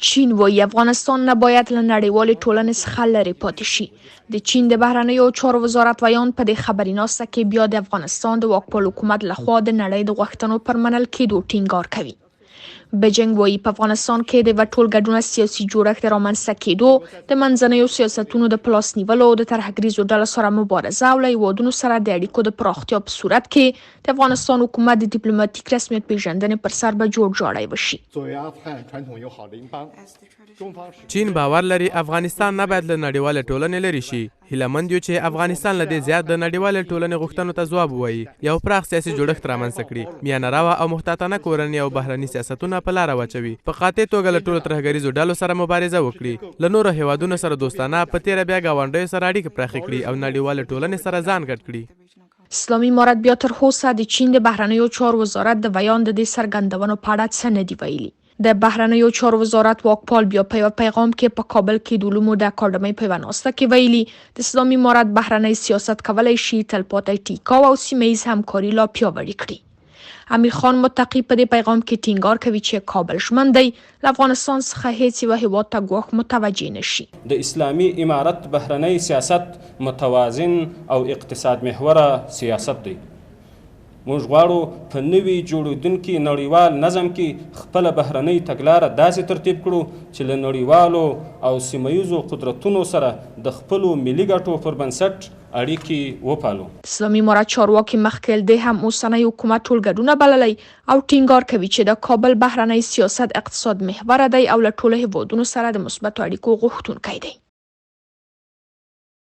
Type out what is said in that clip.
چین وایي افغانستان نباید له نړیوالې ټولنې څخه لرې پاتې شي. د چین د بهرنیو چارو وزارت ویان په دې خبري ناسته کې بیا د افغانستان د واکپال حکومت لخوا د نړۍ د غوښتنو پر منل کېدو ټینګار کوي. بیجینګ وایي په افغانستان کې د یوه ټولګډونه سیاسي جوړښت د رامنځته کېدو، د منځنیو سیاستونو د پلاس نیولو، د ترهګریزو ډلو سره مبارزه او له هیوادونو سره د اړیکو د پراختیا په صورت کې د افغانستان حکومت د ډیپلوماټیک رسمیت پیژندنې پر سر به جوړجاړی وشي. چین باور لري افغانستان نه باید له نړیوالې ټولنې لرې شي. هیلهمند یو چې افغانستان له دې زیات د نړیوالې ټولنې غوښتنو ته ځواب ووایي، یو پراخ سیاسي جوړښت رامنځته کړي، میانه روه او محتاطانه کورني او بهرني سیاستونه په لاره واچوي، په قاطع توګه له ټولو ترهګریزو ډلو سره مبارزه وکړي، له نورو هیوادونو سره دوستانه په تیره بیا ګاونډیو سره اړیکې پراخې کړي او نړیوالې ټولنې سره ځان ګډ کړي. اسلامي امارت بیا تر اوسه د چین د بهرنیو چارو وزارت د بیان د دې څرګندونو په اړه څه نه دي ویلي. د بهرنیو چارو وزارت واکپال بیا په یو پیغام کې په کابل کې د علومو د اکاډمۍ په یوه ناسته کې ویلي د اسلامي امارت بهرنی سیاست کولی شي تلپاتې ټیکاو او سیمه ییز همکاري لا پیاوړې کړي. امیر خان متقی په دې پیغام کې ټینګار کوي چې کابل ژمن دی له افغانستان څخه هیڅ یوه هیواد ته ګواښ متوجه نشي. د اسلامي امارت بهرنی سیاست متوازن او اقتصاد محوره سیاست دی. موږ غواړو په نوي جوړېدونکي نړیوال نظم کې خپله بهرنۍ تګلاره داسې ترتیب کړو چې له نړیوالو او سیمه ییزو قدرتونو سره د خپلو ملي ګټو پر بنسټ اړیکې وپالو. اسلامي امارت چارواکي مخکې د هم اوسنی حکومت ټولګډونه بللی او ټینګار کوي چې د کابل بهرنی سیاست اقتصاد محوره دی او له ټولو هیوادونو سره د مثبتو اړیکو غوښتونکی دی.